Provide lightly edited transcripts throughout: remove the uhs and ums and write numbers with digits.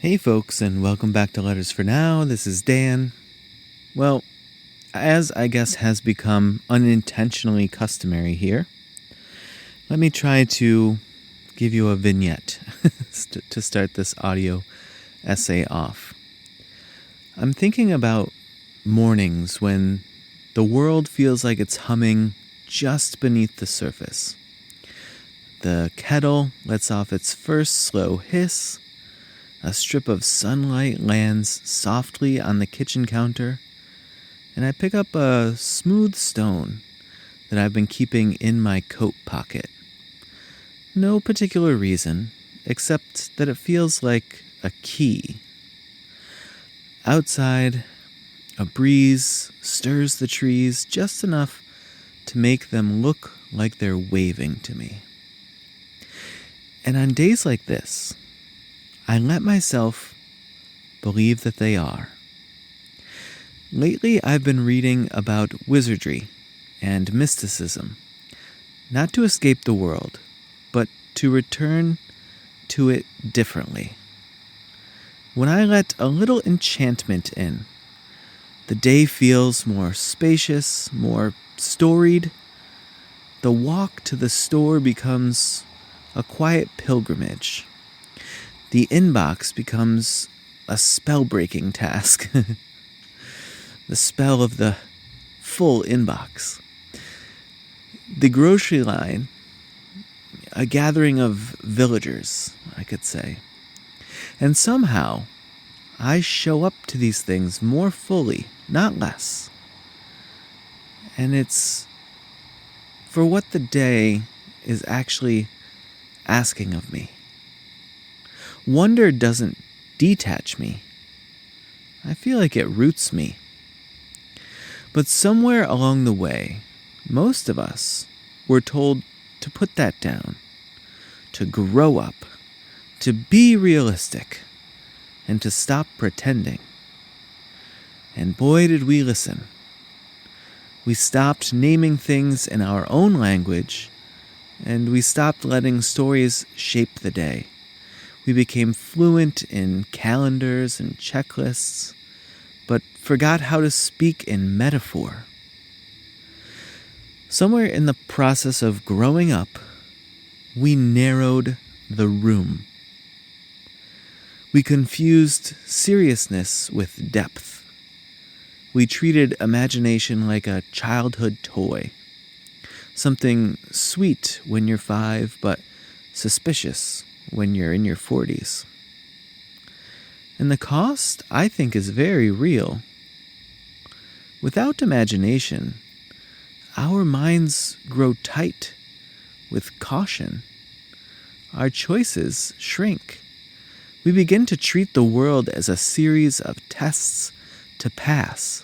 Hey folks, and welcome back to Letters for Now. This is Dan. Well, as I guess has become unintentionally customary here, let me try to give you a vignette to start this audio essay off. I'm thinking about mornings when the world feels like it's humming just beneath the surface. The kettle lets off its first slow hiss. A strip of sunlight lands softly on the kitchen counter, and I pick up a smooth stone that I've been keeping in my coat pocket. No particular reason, except that it feels like a key. Outside, a breeze stirs the trees just enough to make them look like they're waving to me. And on days like this, I let myself believe that they are. Lately, I've been reading about wizardry and mysticism, not to escape the world, but to return to it differently. When I let a little enchantment in, the day feels more spacious, more storied. The walk to the store becomes a quiet pilgrimage. The inbox becomes a spell-breaking task. The spell of the full inbox. The grocery line, a gathering of villagers, I could say. And somehow, I show up to these things more fully, not less. And it's for what the day is actually asking of me. Wonder doesn't detach me. I feel like it roots me. But somewhere along the way, most of us were told to put that down, to grow up, to be realistic, and to stop pretending. And boy, did we listen. We stopped naming things in our own language, and we stopped letting stories shape the day. We became fluent in calendars and checklists, but forgot how to speak in metaphor. Somewhere in the process of growing up, we narrowed the room. We confused seriousness with depth. We treated imagination like a childhood toy. Something sweet when you're 5, but suspicious when you're in your 40s. And the cost, I think, is very real. Without imagination, our minds grow tight with caution. Our choices shrink. We begin to treat the world as a series of tests to pass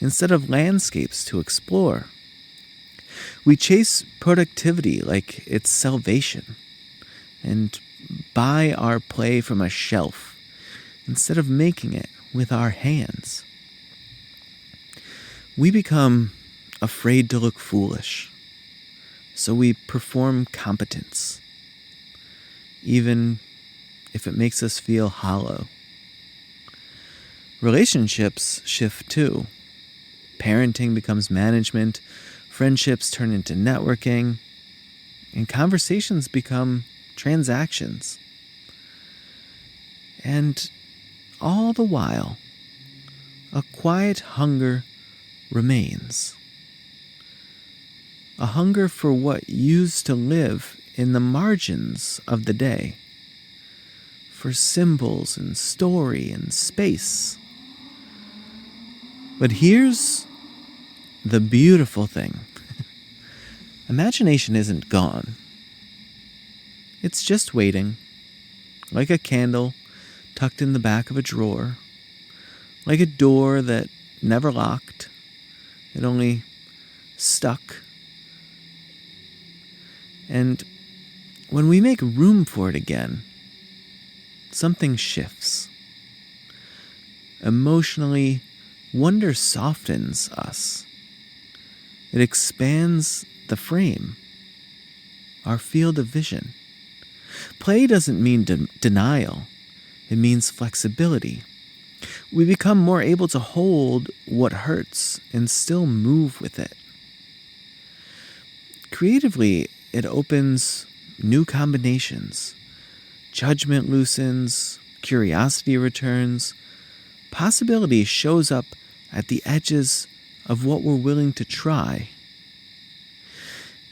instead of landscapes to explore. We chase productivity like it's salvation and buy our play from a shelf instead of making it with our hands. We become afraid to look foolish, so we perform competence, even if it makes us feel hollow. Relationships shift too. Parenting becomes management, friendships turn into networking, and conversations become transactions. And all the while, a quiet hunger remains. A hunger for what used to live in the margins of the day. For symbols and story and space. But here's the beautiful thing. Imagination isn't gone. It's just waiting, like a candle tucked in the back of a drawer, like a door that never locked, it only stuck. And when we make room for it again, something shifts. Emotionally, wonder softens us. It expands the frame, our field of vision. Play doesn't mean denial. It means flexibility. We become more able to hold what hurts and still move with it. Creatively, it opens new combinations. Judgment loosens, curiosity returns, possibility shows up at the edges of what we're willing to try.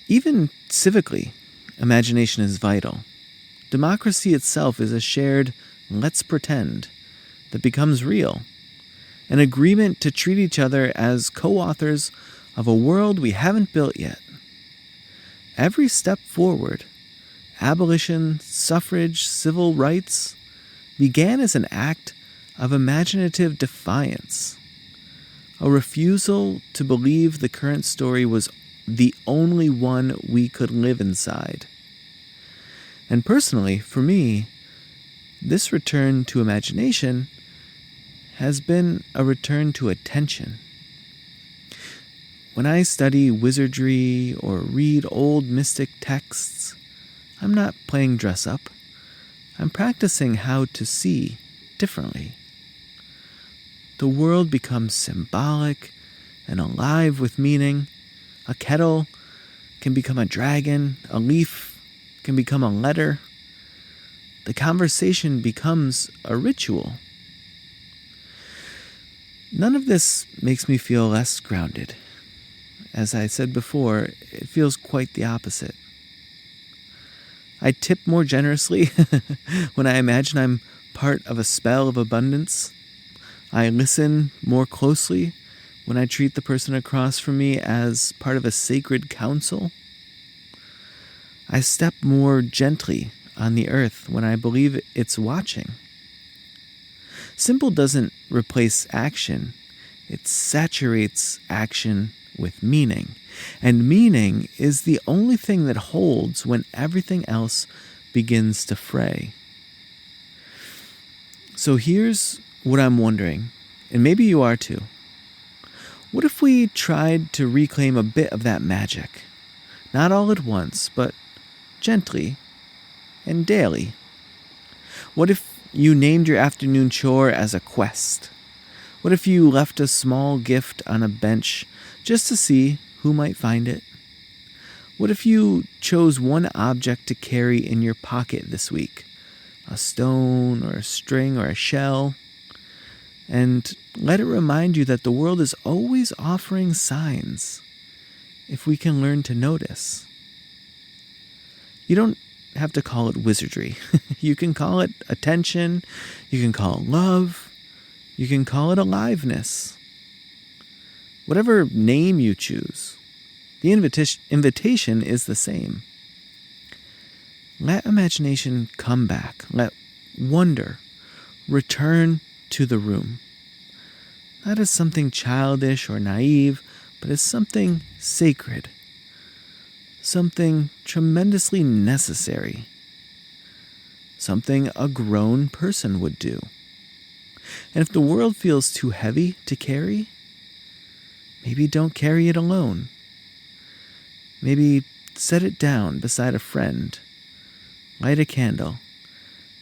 Even civically, imagination is vital. Democracy itself is a shared let's pretend that becomes real, an agreement to treat each other as co-authors of a world we haven't built yet. Every step forward, abolition, suffrage, civil rights, began as an act of imaginative defiance, a refusal to believe the current story was the only one we could live inside. And personally, for me, this return to imagination has been a return to attention. When I study wizardry or read old mystic texts, I'm not playing dress up. I'm practicing how to see differently. The world becomes symbolic and alive with meaning. A kettle can become a dragon, a leaf can become a letter. The conversation becomes a ritual. None of this makes me feel less grounded. As I said before, it feels quite the opposite. I tip more generously when I imagine I'm part of a spell of abundance. I listen more closely when I treat the person across from me as part of a sacred council. I step more gently on the earth when I believe it's watching. Simple doesn't replace action. It saturates action with meaning. And meaning is the only thing that holds when everything else begins to fray. So here's what I'm wondering, and maybe you are too. What if we tried to reclaim a bit of that magic? Not all at once, but gently and daily. What if you named your afternoon chore as a quest? What if you left a small gift on a bench just to see who might find it? What if you chose one object to carry in your pocket this week? A stone or a string or a shell? And let it remind you that the world is always offering signs if we can learn to notice. You don't have to call it wizardry. You can call it attention. You can call it love. You can call it aliveness. Whatever name you choose, the invitation is the same. Let imagination come back. Let wonder return to the room. Not as something childish or naive, but as something sacred. Something tremendously necessary. Something a grown person would do. And if the world feels too heavy to carry, maybe don't carry it alone. Maybe set it down beside a friend, light a candle,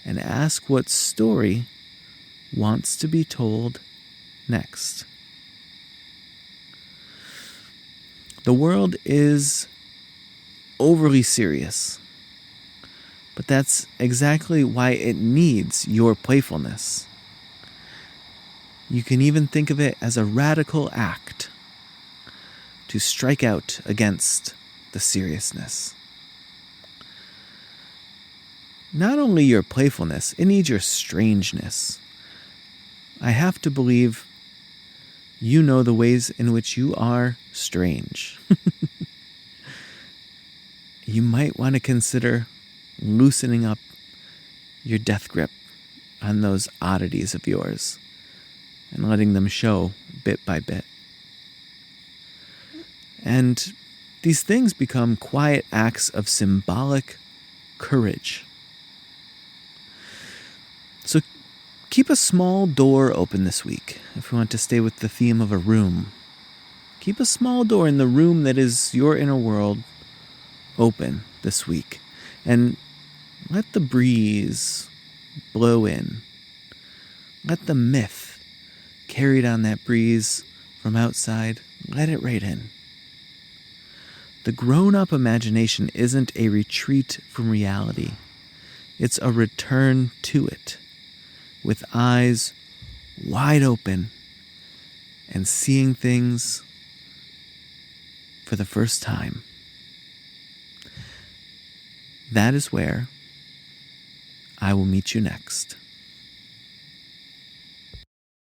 and ask what story wants to be told next. The world is overly serious, but that's exactly why it needs your playfulness. You can even think of it as a radical act to strike out against the seriousness. Not only your playfulness, it needs your strangeness. I have to believe you know the ways in which you are strange. You might want to consider loosening up your death grip on those oddities of yours and letting them show bit by bit. And these things become quiet acts of symbolic courage. So keep a small door open this week if we want to stay with the theme of a room. Keep a small door in the room that is your inner world open this week, and let the breeze blow in Let the myth, carried on that breeze from outside, let it right in. The grown-up imagination isn't a retreat from reality. It's a return to it, with eyes wide open and seeing things for the first time. That is where I will meet you next.